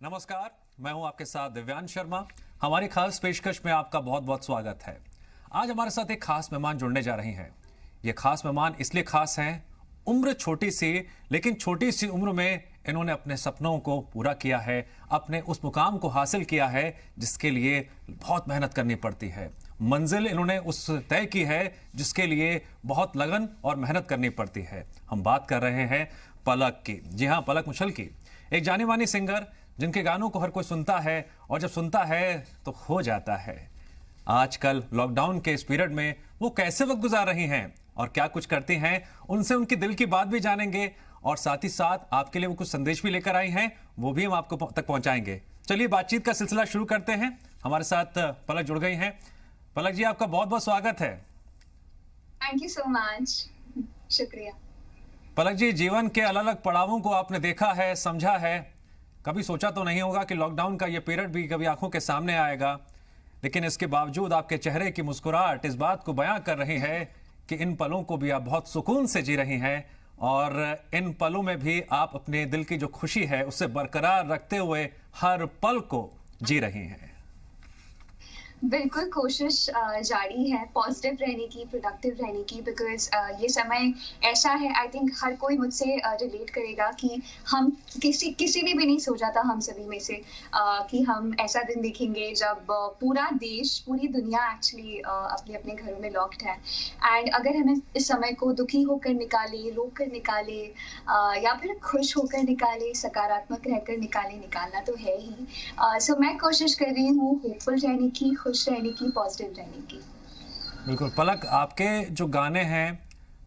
नमस्कार, मैं हूं आपके साथ दिव्यांश शर्मा। हमारी खास पेशकश में आपका बहुत बहुत स्वागत है। आज हमारे साथ एक खास मेहमान जुड़ने जा रही हैं। ये खास मेहमान इसलिए खास हैं, उम्र छोटी सी लेकिन छोटी सी उम्र में इन्होंने अपने सपनों को पूरा किया है, अपने उस मुकाम को हासिल किया है जिसके लिए बहुत मेहनत करनी पड़ती है। मंजिल इन्होंने उस तय की है जिसके लिए बहुत लगन और मेहनत करनी पड़ती है। हम बात कर रहे हैं पलक की। जी हाँ, पलक मुछल की, एक जानी मानी सिंगर जिनके गानों को हर कोई सुनता है और जब सुनता है तो खो जाता है। आजकल लॉकडाउन के इस पीरियड में वो कैसे वक्त गुजार रही हैं और क्या कुछ करती हैं, उनसे उनकी दिल की बात भी जानेंगे और साथ ही साथ आपके लिए वो कुछ संदेश भी लेकर आई हैं, वो भी हम आपको तक पहुंचाएंगे। चलिए बातचीत का सिलसिला शुरू करते हैं। हमारे साथ पलक जुड़ गई हैं। पलक जी, आपका बहुत बहुत स्वागत है। थैंक यू सो मच, शुक्रिया। पलक जी, जीवन के अलग अलग पड़ावों को आपने देखा है, समझा है। कभी सोचा तो नहीं होगा कि लॉकडाउन का ये पीरियड भी कभी आंखों के सामने आएगा, लेकिन इसके बावजूद आपके चेहरे की मुस्कुराहट इस बात को बयां कर रही है कि इन पलों को भी आप बहुत सुकून से जी रही हैं और इन पलों में भी आप अपने दिल की जो खुशी है उसे बरकरार रखते हुए हर पल को जी रही हैं। बिल्कुल कोशिश जारी है पॉजिटिव रहने की, प्रोडक्टिव रहने की, बिकॉज ये समय ऐसा है, आई थिंक हर कोई मुझसे रिलेट करेगा कि हम किसी ने भी नहीं सोचा था, हम सभी में से कि हम ऐसा दिन देखेंगे जब पूरा देश, पूरी दुनिया एक्चुअली अपने अपने घरों में लॉक्ड है। एंड अगर हमें इस समय को दुखी होकर निकाले, रो कर निकाले या फिर खुश होकर निकाले, सकारात्मक रहकर निकालना तो है ही। सो मैं कोशिश कर रही हूँ होपफुल रहने की, खुश रहने की, पॉजिटिव रहने की। बिल्कुल पलक, आपके जो गाने हैं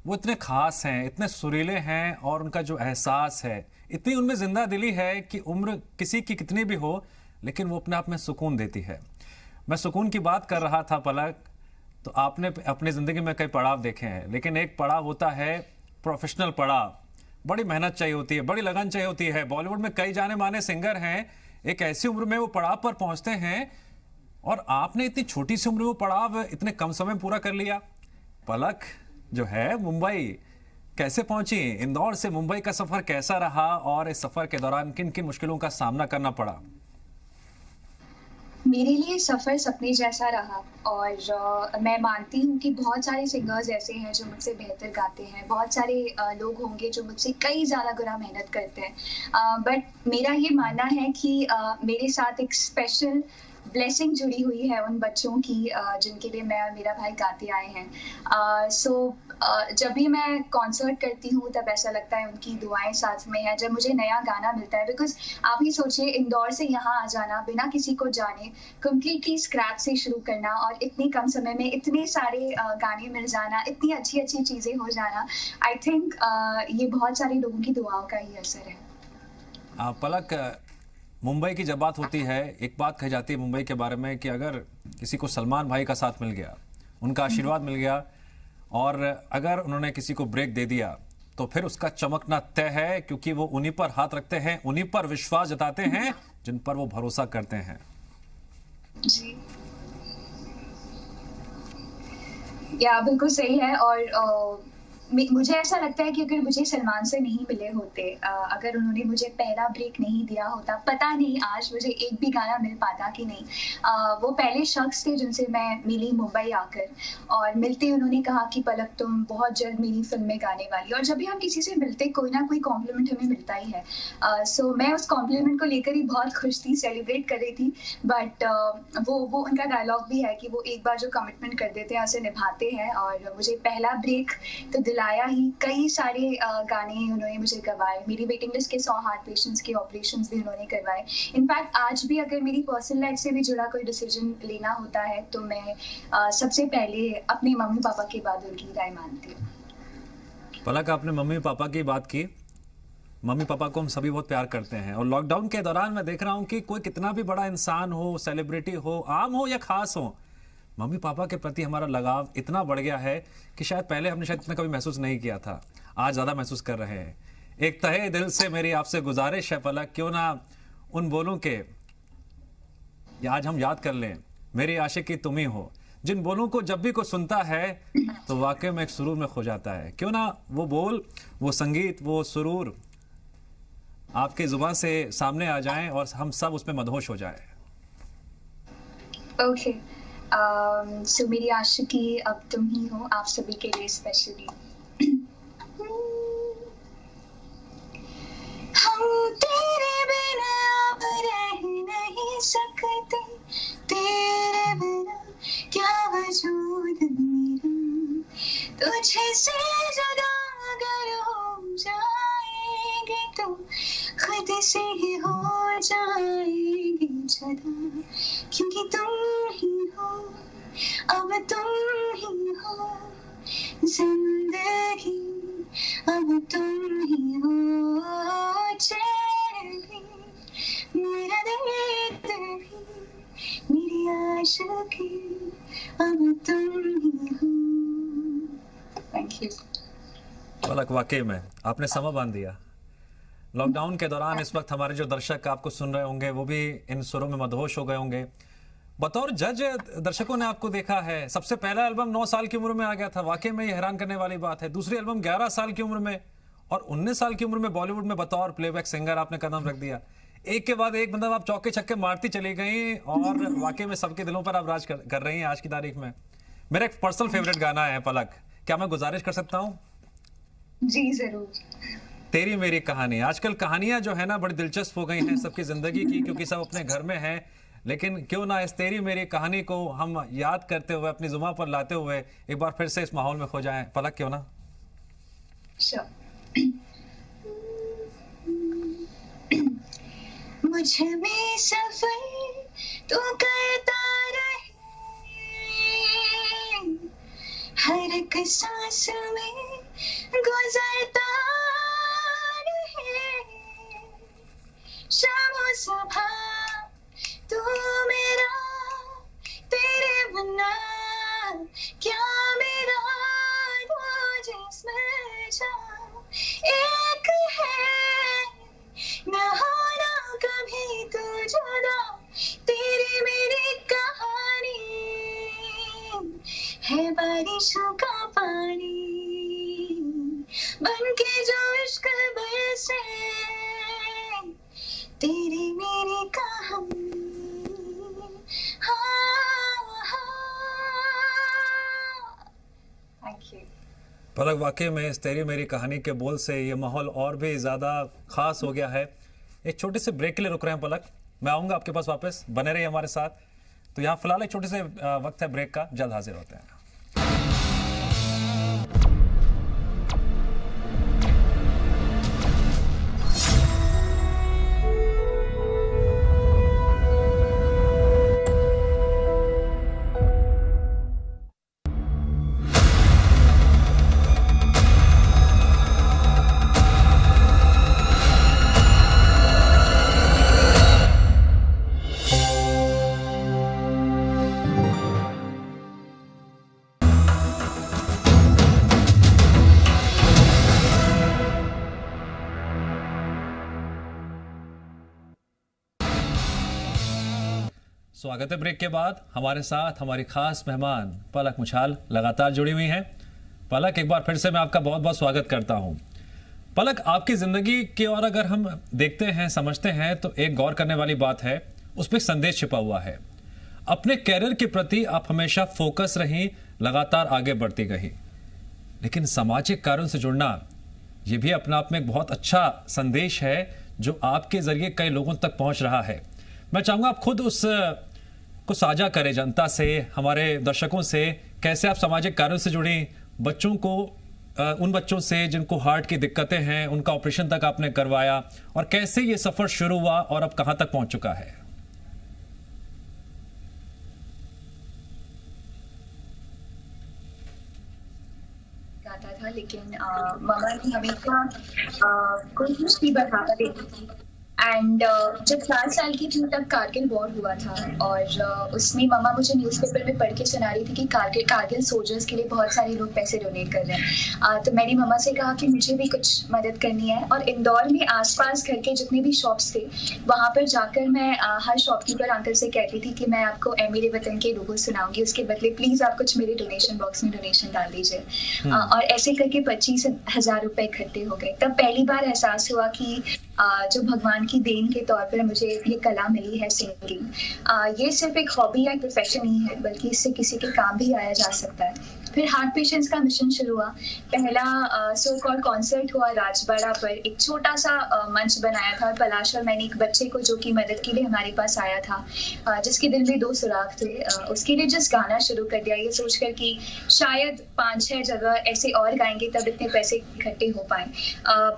वो इतने खास हैं, इतने सुरीले हैं और उनका जो एहसास है, इतनी उनमें जिंदा दिली है कि उम्र किसी की कितनी भी हो लेकिन वो अपने आप में सुकून देती है। मैं सुकून की बात कर रहा था पलक, तो आपने अपनी ज़िंदगी में कई पड़ाव देखे हैं, लेकिन एक पड़ाव होता है प्रोफेशनल पड़ाव। बड़ी मेहनत चाहिए होती है, बड़ी लगन चाहिए होती है। बॉलीवुड में कई जाने माने सिंगर हैं, एक ऐसी उम्र में वो पड़ाव पर पहुंचते हैं और आपने इतनी छोटी सी उम्र में वो पड़ाव इतने कम समय पूरा कर लिया। पलक जो है मुंबई कैसे पहुंची? इंदौर से मुंबई का सफर कैसा रहा और इस सफर के दौरान किन किन मुश्किलों का सामना करना पड़ा? मेरे लिए सफ़र सपने जैसा रहा और मैं मानती हूँ कि बहुत सारे सिंगर्स ऐसे हैं जो मुझसे बेहतर गाते हैं, बहुत सारे लोग होंगे जो मुझसे कई ज़्यादा गुना मेहनत करते हैं, बट मेरा ये मानना है कि मेरे साथ एक स्पेशल ब्लेसिंग जुड़ी हुई है उन बच्चों की जिनके लिए मैं और मेरा भाई गाते आए हैं। सो जब भी मैं कॉन्सर्ट करती हूँ तब ऐसा लगता है उनकी दुआएं साथ में हैं। जब मुझे नया गाना मिलता है, बिकॉज आप ही सोचिए, इंदौर से यहाँ आ जाना बिना किसी को जाने, कम्प्लीटली स्क्रैच से शुरू करना और इतने कम समय में इतने सारे गाने मिल जाना, इतनी अच्छी अच्छी चीज़ें हो जाना, आई थिंक ये बहुत सारे लोगों की दुआओं का ही असर है। पलक, मुंबई की जब बात होती है, एक बात कही जाती है मुंबई के बारे में कि अगर किसी को सलमान भाई का साथ मिल गया, उनका आशीर्वाद मिल गया और अगर उन्होंने किसी को ब्रेक दे दिया तो फिर उसका चमकना तय है, क्योंकि वो उन्हीं पर हाथ रखते हैं, उन्हीं पर विश्वास जताते हैं जिन पर वो भरोसा करते हैं। जी, या बिल्कुल सही है। और मुझे ऐसा लगता है कि अगर मुझे सलमान से नहीं मिले होते, अगर उन्होंने मुझे पहला ब्रेक नहीं दिया होता, पता नहीं आज मुझे एक भी गाना मिल पाता कि नहीं। वो पहले शख्स थे जिनसे मैं मिली मुंबई आकर, और मिलते उन्होंने कहा कि पलक तुम बहुत जल्द मेरी फिल्म में गाने वाली। और जब भी हम किसी से मिलते, कोई ना कोई कॉम्प्लीमेंट हमें मिलता ही है। सो मैं उस कॉम्प्लीमेंट को लेकर ही बहुत खुश थी, सेलिब्रेट कर रही थी। बट वो उनका डायलॉग भी है कि वो एक बार जो कमिटमेंट कर देते हैं उसे निभाते हैं, और मुझे पहला ब्रेक तो दिलाया ही। कई सारे गाने उन्होंने मुझे गवाए, मेरी वेटिंग लिस्ट के 100 हार्ट पेशेंट्स के ऑपरेशंस भी उन्होंने करवाए। इनफैक्ट आज भी अगर मेरी पर्सनल लाइफ से भी जुड़ा कोई डिसीजन लेना होता है तो मैं सबसे पहले अपने मम्मी पापा के बाद उनकी राय मानती हूँ। पलक, आपने मम्मी पापा की बात की। मम्मी पापा को हम सभी बहुत प्यार करते हैं और लॉकडाउन के दौरान मैं देख रहा हूँ कि कोई कितना भी बड़ा इंसान हो, सेलिब्रिटी हो, आम हो या खास हो, मम्मी पापा के प्रति हमारा लगाव इतना बढ़ गया है कि शायद पहले हमने शायद इतना कभी महसूस नहीं किया था, आज ज़्यादा महसूस कर रहे हैं। एक तहे दिल से मेरी आपसे गुजारिश है पलक, क्यों ना उन बोलों के आज हम याद कर लें, मेरी आशिकी तुम ही हो, जिन बोलों को जब भी कोई सुनता है तो वाकई में एक सुरूर में खो जाता है। क्यों ना वो बोल, वो संगीत, वो सुरूर आपके जुबान से सामने आ जाएं और हम सब उसमें मदहोश हो जाएं। ओके, सो मेरी आशिकी अब तुम ही हो, आप सभी के लिए स्पेशली। हम तेरे बिना अब रह नहीं सकते, तेरे बिना क्या वजूद मेरा, तुझे से जुदा अगर हो जाएंगे तो खुद से ही हो जाएंगे जुदा, क्योंकि तुम ही हो, अब तुम ही हो जिंदगी, अब तुम ही हो चैन भी, मेरा दर्द भी, मेरी आशिकी, अब तुम ही हो। Thank you. पलक, वाकई में आपने समा बांध दिया। लॉकडाउन के दौरान इस वक्त हमारे जो दर्शक आपको सुन रहे होंगे वो भी इन सुरों में मदहोश हो गए होंगे। बतौर जज दर्शकों ने आपको देखा है, सबसे पहला एल्बम 9 साल की उम्र में आ गया था, वाकई में ये हैरान करने वाली बात है। दूसरी एल्बम 11 साल की उम्र में, और 19 साल की उम्र में बॉलीवुड में बतौर प्लेबैक सिंगर आपने कदम रख दिया। एक के बाद एक मतलब आप चौके छक्के मारती चली गई और वाकई में सबके दिलों पर आप राज कर रही हैं आज की तारीख में। मेरा एक पर्सनल फेवरेट गाना है पलक, क्या मैं गुजारिश कर सकता हूँ? जी जरूर। तेरी मेरी कहानी। आजकल कहानियां जो है ना बड़ी दिलचस्प हो गई हैं सबकी जिंदगी की, क्योंकि सब अपने घर में हैं, लेकिन क्यों ना इस तेरी मेरी कहानी को हम याद करते हुए अपनी जुबान पर लाते हुए एक बार फिर से इस माहौल में खो जाएं। पलक, क्यों ना? मुझ में सफर तू करता रहे, हर एक सांस में गुजरता रहे, शाम सुबह तू मेरा, तेरे बिना क्या मेरा दो जिस्म जान एक है, न होना कभी तू जुदा, तेरी मेरी कहानी है बारिशों का पानी, बन के जो इश्क बरसे, तेरी मेरी कहानी। पलक, वाकई में इस तेरी मेरी कहानी के बोल से ये माहौल और भी ज़्यादा ख़ास हो गया है। एक छोटे से ब्रेक के लिए रुक रहे हैं पलक, मैं आऊँगा आपके पास वापस, बने रहिए हमारे साथ। तो यहाँ फिलहाल एक छोटे से वक्त है ब्रेक का, जल्द हाजिर होते हैं। स्वागत है ब्रेक के बाद। हमारे साथ हमारी खास मेहमान पलक मुछाल लगातार जुड़ी हुई हैं। पलक, एक बार फिर से मैं आपका बहुत बहुत स्वागत करता हूं। पलक, आपकी जिंदगी की ओर अगर हम देखते हैं, समझते हैं, तो एक गौर करने वाली बात है, उसमें संदेश छिपा हुआ है। अपने कैरियर के प्रति आप हमेशा फोकस रही, लगातार आगे बढ़ती गई, लेकिन सामाजिक कार्यों से जुड़ना यह भी अपने आप में एक बहुत अच्छा संदेश है जो आपके जरिए कई लोगों तक पहुंच रहा है। मैं चाहूंगा आप खुद उस को साझा करें जनता से, हमारे दर्शकों से, कैसे आप सामाजिक कार्यों से जुड़ी, बच्चों को, उन बच्चों से जिनको हार्ट की दिक्कतें हैं, उनका ऑपरेशन तक आपने करवाया, और कैसे ये सफर शुरू हुआ और अब कहां तक पहुंच चुका है। था, लेकिन मामा ने हमेशा कोशिश की बढ़ावा देती थी। एंड जब 7 साल की थी तब कारगिल वॉर हुआ था, और उसमें मामा मुझे न्यूज़पेपर में पढ़ के सुना रही थी कि कारगिल सोल्जर्स के लिए बहुत सारे लोग पैसे डोनेट कर रहे हैं। तो मैंने मामा से कहा कि मुझे भी कुछ मदद करनी है, और इंदौर में आसपास घर के जितने भी शॉप्स थे वहाँ पर जाकर मैं हर शॉपकीपर अंकल से कहती थी कि मैं आपको ए मेरे वतन के लोगों सुनाऊंगी, उसके बदले प्लीज़ आप कुछ मेरे डोनेशन बॉक्स में डोनेशन डाल दीजिए। और ऐसे करके 25,000 रुपए इकट्ठे हो गए। तब पहली बार एहसास हुआ कि जो भगवान की देन के तौर पर मुझे ये कला मिली है सिंगिंग। ये सिर्फ एक हॉबी या एक प्रोफेशन नहीं है, बल्कि इससे किसी के काम भी आया जा सकता है। फिर हार्ट पेशेंट्स का मिशन शुरू हुआ। पहला सो कॉल्ड कॉन्सर्ट हुआ राजबाड़ा पर, एक छोटा सा मंच बनाया था पलाश, और मैंने एक बच्चे को जो कि मदद के लिए हमारे पास आया था, जिसके दिल में 2 सुराख थे, उसके लिए जस्ट गाना शुरू कर दिया, ये सोचकर कि शायद 5-6 जगह ऐसे और गाएंगे तब इतने पैसे इकट्ठे हो पाए।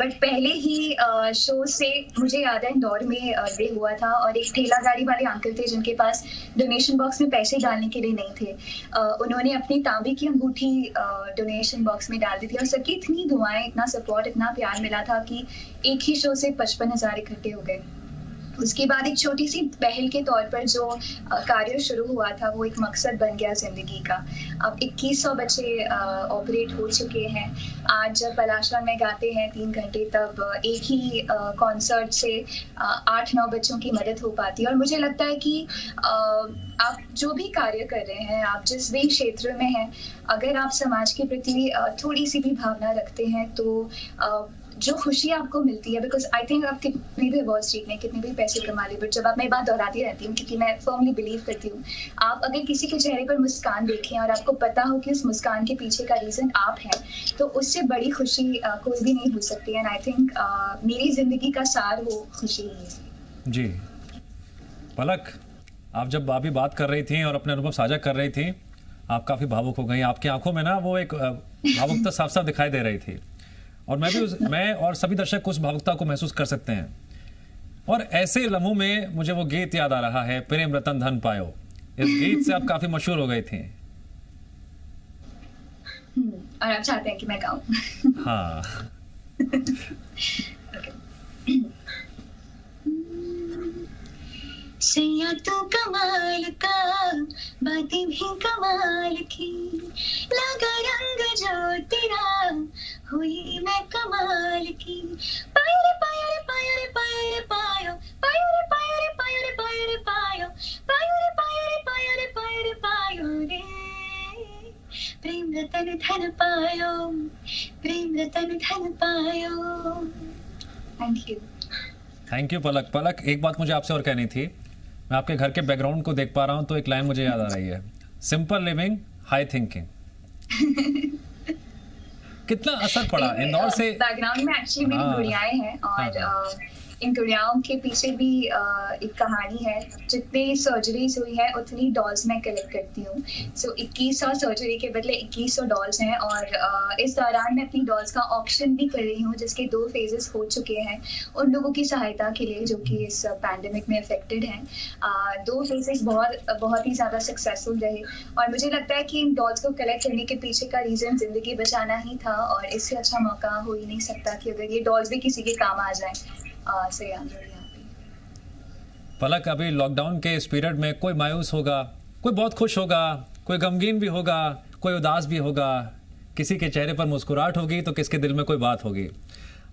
बट पहले ही शो से मुझे याद है इंदौर में ये हुआ था, और एक ठेला गाड़ी वाले अंकल थे जिनके पास डोनेशन बॉक्स में पैसे डालने के लिए नहीं थे। उन्होंने अपनी तांबे की अंगूठी डोनेशन बॉक्स में डाल दी थी, और सबकी इतनी दुआएं, इतना सपोर्ट, इतना प्यार मिला था कि एक ही शो से 55,000 इकट्ठे हो गए। उसके बाद एक छोटी सी पहल के तौर पर जो कार्य शुरू हुआ था वो एक मकसद बन गया जिंदगी का। अब 2100 बच्चे ऑपरेट हो चुके हैं। आज जब पलाशवन में गाते हैं 3 घंटे, तब एक ही कॉन्सर्ट से 8-9 बच्चों की मदद हो पाती है। और मुझे लगता है कि आप जो भी कार्य कर रहे हैं, आप जिस भी क्षेत्र में हैं, अगर आप समाज के प्रति थोड़ी सी भी भावना रखते हैं, तो जो खुशी आपको मिलती है, बिकॉज आई थिंक आप कितने भी अवार्ड जीत लें, कितने भी पैसे कमा लें, बट जब आप, मैं बात दोहराती रहती हूँ क्योंकि मैं फर्मली बिलीव करती हूँ, आप अगर किसी के चेहरे पर मुस्कान देखें और आपको पता हो कि उस मुस्कान के पीछे का रीजन आप हैं, तो उससे बड़ी खुशी कोई भी नहीं हो सकती। एंड आई थिंक मेरी जिंदगी का सार वो खुशी ही है। जी पलक, आप जब अभी बात कर रही थी और अपने अनुभव साझा कर रही थी, आप काफी भावुक हो गई। आपकी आंखों में ना वो एक भावुकता साफ साफ दिखाई दे रही थी, और मैं और सभी दर्शक उस भावुकता को महसूस कर सकते हैं। और ऐसे लम्हों में मुझे वो गीत याद आ रहा है, प्रेम रतन धन पायो। इस गीत से आप काफी मशहूर हो गई थी। और आप चाहते हैं कि मैं गाऊं? हाँ। सैया तू कमाल का, बातें भी कमाल की, लगा रंग जो तेरा, हुई मैं कमाल की। पायो रे पायो रे पायो रे पायो रे पायो, पायो रे पायो रे पायो रे पायो रे पायो, पायो रे पायो रे पायो रे पायो रे पायो रे, प्रेम रतन धन पायो, प्रेम रतन धन पायो। थैंक यू पलक। पलक, एक बात मुझे आपसे और कहनी थी। मैं आपके घर के बैकग्राउंड को देख पा रहा हूँ, तो एक लाइन मुझे याद आ रही है, सिंपल लिविंग हाई थिंकिंग। कितना असर पड़ा इंदौर से? बैकग्राउंड में एक्चुअली मेरी गुड़ियाएं हैं, और इन गुड़ियाओं के पीछे भी एक कहानी है। जितनी सर्जरीज हुई है उतनी डॉल्स मैं कलेक्ट करती हूँ। सो 2100 सर्जरी के बदले 2100 डॉल्स हैं, और इस दौरान मैं अपनी डॉल्स का ऑक्शन भी कर रही हूँ, जिसके 2 फेजेस हो चुके हैं उन लोगों की सहायता के लिए जो कि इस पैंडेमिक में अफेक्टेड हैं। 2 फेजेस बहुत ही ज़्यादा सक्सेसफुल रहे, और मुझे लगता है कि इन डॉल्स को कलेक्ट करने के पीछे का रीज़न ज़िंदगी बचाना ही था, और इससे अच्छा मौका हो ही नहीं सकता कि अगर ये डॉल्स भी किसी के काम आ जाएं। पलक, अभी लॉकडाउन के इस पीरियड में कोई मायूस होगा, कोई बहुत खुश होगा, कोई गमगीन भी होगा, कोई उदास भी होगा, किसी के चेहरे पर मुस्कुराहट होगी तो किसके दिल में कोई बात होगी।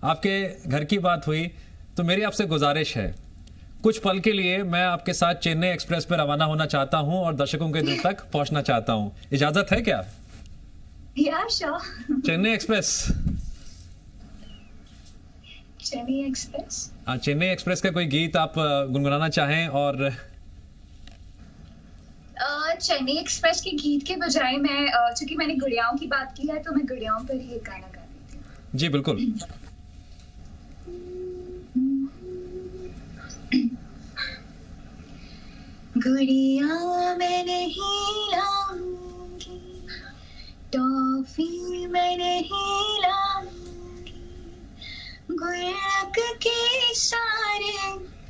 आपके घर की बात हुई, तो मेरी आपसे गुजारिश है, कुछ पल के लिए मैं आपके साथ चेन्नई एक्सप्रेस पर रवाना होना चाहता हूं और दर्शकों के दिल तक पहुंचना चाहता हूं। इजाजत है क्या? चेन्नई एक्सप्रेस। चेन्नई एक्सप्रेस का कोई गीत आप गुनगुनाना चाहें? और चेन्नई एक्सप्रेस के गीत के बजाय मैं, चूंकि मैंने गुड़ियाओं की बात की है, तो मैं गुड़ियाओं पर ही एक गाना गा देती हूँ। जी बिल्कुल। गुड़िया मैं नहीं लाऊंगी, टॉफी मैं नहीं लाऊंगी, गुल्लक के सारे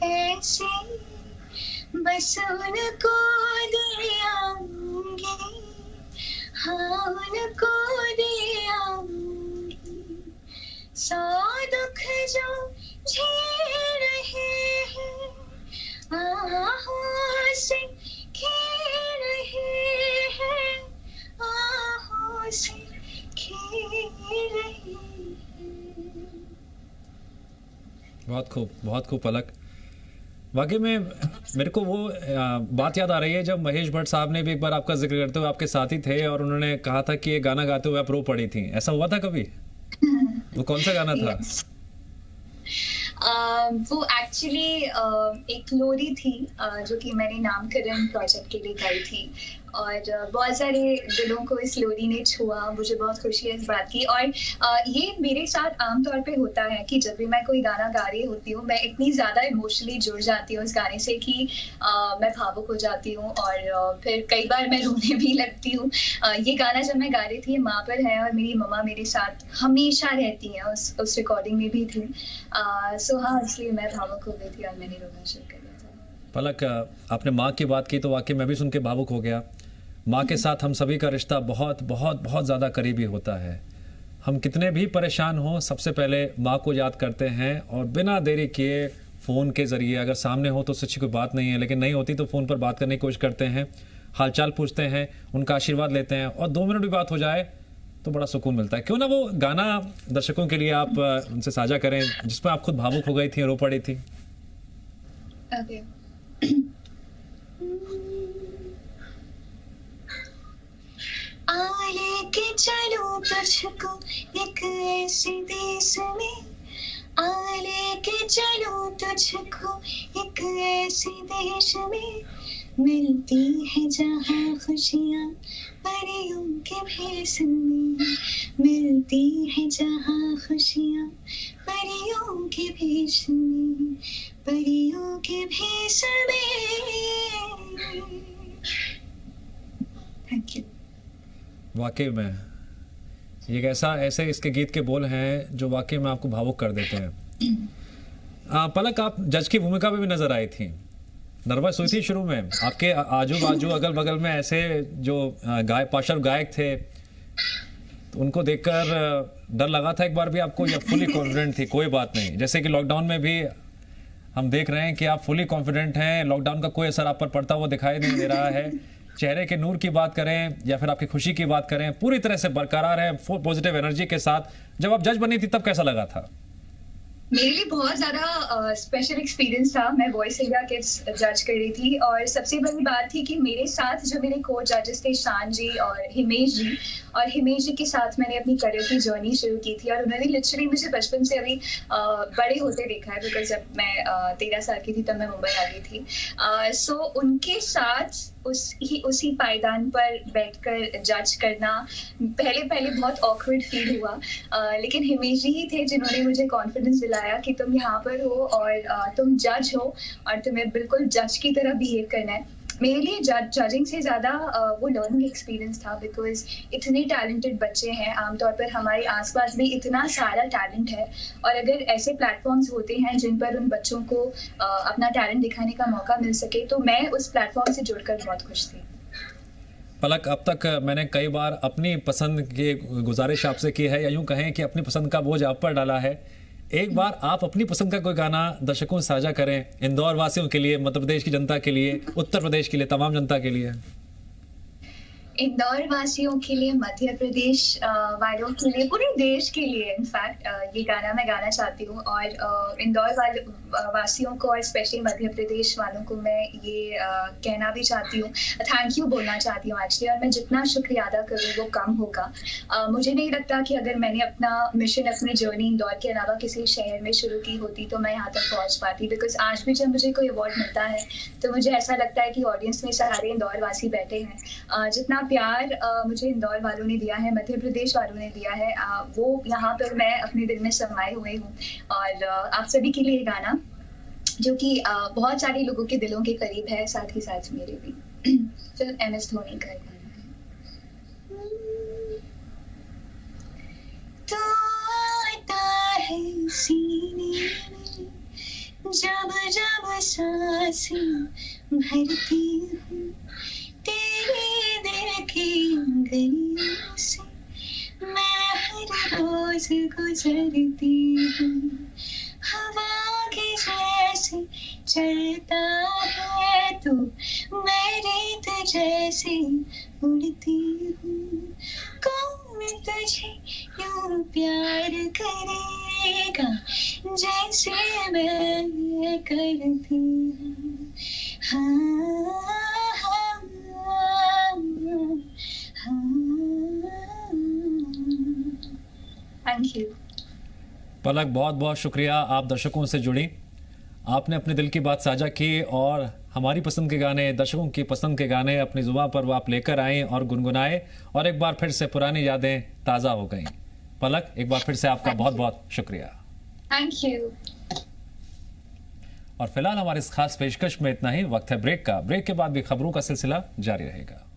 पैसे बस उनको दे आऊंगी, हाँ उनको दे आऊंगी। 100 दुख जो झेल रहे हैं, आहों से खेल रहे हैं, आहों से खेल रहे हैं। बहुत खूब, बहुत खूब पलक। वाकई में मेरे को वो बात याद आ रही है जब महेश भट्ट साहब ने भी एक बार आपका जिक्र करते हुए आपके साथी थे और उन्होंने कहा था कि ये गाना गाते हुए आप रो पड़ी थी। ऐसा हुआ था कभी? वो कौन सा गाना था? वो एक्चुअली एक लोरी थी जो कि मैंने नामकरण प्रोजेक्ट के लिए गाई थी और बहुत सारे दिलों को इस लोरी ने छुआ। मुझे बहुत खुशी है इस बात की। और ये मेरे साथ आमतौर पे होता है कि जब भी मैं कोई गाना गा रही होती हूँ मैं इतनी ज़्यादा इमोशनली जुड़ जाती हूँ उस गाने से कि मैं भावुक हो जाती हूँ और फिर कई बार मैं रोने भी लगती हूँ। ये गाना जब मैं गा रही थी माँ पर है और मेरी मम्मा मेरे साथ हमेशा रहती हैं, उस रिकॉर्डिंग में भी थी। सो हाँ, इसलिए मैं भावुक हो गई थी और मैंने रोना शुरू कर दिया था। पलक, आपने माँ की बात की तो वाकई मैं भी सुन के भावुक हो गया। माँ के साथ हम सभी का रिश्ता बहुत बहुत बहुत ज़्यादा करीबी होता है। हम कितने भी परेशान हों सबसे पहले माँ को याद करते हैं और बिना देरी किए फ़ोन के ज़रिए, अगर सामने हो तो उससे अच्छी कोई बात नहीं है, लेकिन नहीं होती तो फ़ोन पर बात करने की कोशिश करते हैं, हालचाल पूछते हैं, उनका आशीर्वाद लेते हैं और 2 मिनट भी बात हो जाए तो बड़ा सुकून मिलता है। क्यों ना वो गाना दर्शकों के लिए आप उनसे साझा करें जिसमें आप खुद भावुक हो गई थी, रो पड़ी थी। Okay. लेके चलो तुझको एक ऐसे देश में, लेके चलो तुझको एक ऐसे देश में, मिलती है जहाँ खुशियाँ परियों के भेष में, मिलती है जहाँ खुशियाँ परियों के भेष में, परियों के भेष में। Thank you. वाकई में ये ऐसे इसके गीत के बोल हैं जो वाकई में आपको भावुक कर देते हैं। पलक, आप जज की भूमिका में भी नजर आई थी। नर्वस हुई थी शुरू में? आपके आजू बाजू अगल बगल में ऐसे जो पार्श्व गायक थे तो उनको देखकर डर लगा था एक बार भी आपको, या फुली कॉन्फिडेंट थी? कोई बात नहीं, जैसे कि लॉकडाउन में भी हम देख रहे हैं कि आप फुली कॉन्फिडेंट हैं, लॉकडाउन का कोई असर आप पर पड़ता हुआ दिखाई नहीं दे रहा है। चेहरे के नूर की बात करें या फिर आपकी खुशी की बात करें, पूरी तरह से बरकरार है, पॉजिटिव एनर्जी के साथ। जब आप जज बनी थी तब कैसा लगा था? मेरे लिए बहुत ज़्यादा स्पेशल एक्सपीरियंस था। मैं वॉइस इंडिया किड्स जज कर रही थी और सबसे बड़ी बात थी कि मेरे साथ जो मेरे को जजेस थे शान जी और हिमेश जी, और हिमेश जी के साथ मैंने अपनी करियर की जर्नी शुरू की थी और उन्होंने लिटरली मुझे बचपन से अभी बड़े होते देखा है, बिकॉज जब मैं 13 साल की थी तब मैं मुंबई आ गई थी। सो उनके साथ उसी पायदान पर बैठकर जज करना पहले बहुत ऑकवर्ड फील हुआ, लेकिन हिमेश जी ही थे जिन्होंने मुझे कॉन्फिडेंस दिलाया कि तुम यहाँ पर हो और तुम जज हो और तुम्हें बिल्कुल जज की तरह बिहेव करना है। मेरे लिए जजिंग से ज़्यादा वो लर्निंग एक्सपीरियंस था, बिकॉज इतने टैलेंटेड बच्चे हैं, आमतौर पर हमारे आसपास भी इतना सारा टैलेंट है और अगर ऐसे प्लेटफॉर्म्स होते हैं जिन पर उन बच्चों को अपना टैलेंट दिखाने का मौका मिल सके, तो मैं उस प्लेटफॉर्म से जुड़कर बहुत खुश थी। पलक, अब तक मैंने कई बार अपनी पसंद की गुजारिश आपसे की है, या यूं कहें कि अपनी पसंद का बोझ आप पर डाला है। एक बार आप अपनी पसंद का कोई गाना दर्शकों से साझा करें, इंदौर वासियों के लिए, मध्य प्रदेश की जनता के लिए, उत्तर प्रदेश के लिए, तमाम जनता के लिए। इंदौर वासियों के लिए, मध्य प्रदेश वालों के लिए, पूरे देश के लिए इनफैक्ट ये गाना मैं गाना चाहती हूँ और इंदौर वासियों को और स्पेशली मध्य प्रदेश वालों को मैं ये कहना भी चाहती हूँ, थैंक यू बोलना चाहती हूँ एक्चुअली। और मैं जितना शुक्रिया अदा करूँ वो कम होगा। मुझे नहीं लगता कि अगर मैंने अपना मिशन, अपनी जर्नी इंदौर के अलावा किसी शहर में शुरू की होती तो मैं यहाँ तक पहुँच पाती, बिकॉज आज भी जब मुझे कोई अवार्ड मिलता है तो मुझे ऐसा लगता है कि ऑडियंस में सारे इंदौर वासी बैठे हैं। जितना प्यार मुझे इंदौर वालों ने दिया है, मध्य प्रदेश वालों ने दिया है, वो यहाँ पर मैं अपने दिल में समाये हुए हूँ। और आप सभी के लिए गाना जो कि बहुत सारे लोगों के दिलों के करीब है, साथ ही साथ मेरे भी। फिल्म MS धोनी का गाना है। तो आता है सीने में जब जब सांसें भरती हूँ, तेरे दिल की गलियों से मैं हर रोज गुजरती हूँ। हवा के जैसे चलता है तू, मैं रेत जैसे उड़ती हूँ। कौन तुझे यूं प्यार करेगा जैसे मैं करती हूँ। Thank you. पलक, बहुत बहुत शुक्रिया, आप दर्शकों से जुड़ी, आपने अपने दिल की बात साझा की और हमारी पसंद के गाने, दर्शकों की पसंद के गाने अपनी जुबान पर वो आप लेकर आए और गुनगुनाए और एक बार फिर से पुरानी यादें ताज़ा हो गईं। पलक, एक बार फिर से आपका बहुत बहुत शुक्रिया। Thank you. और फिलहाल हमारे इस खास पेशकश में इतना ही। वक्त है ब्रेक का। ब्रेक के बाद भी खबरों का सिलसिला जारी रहेगा।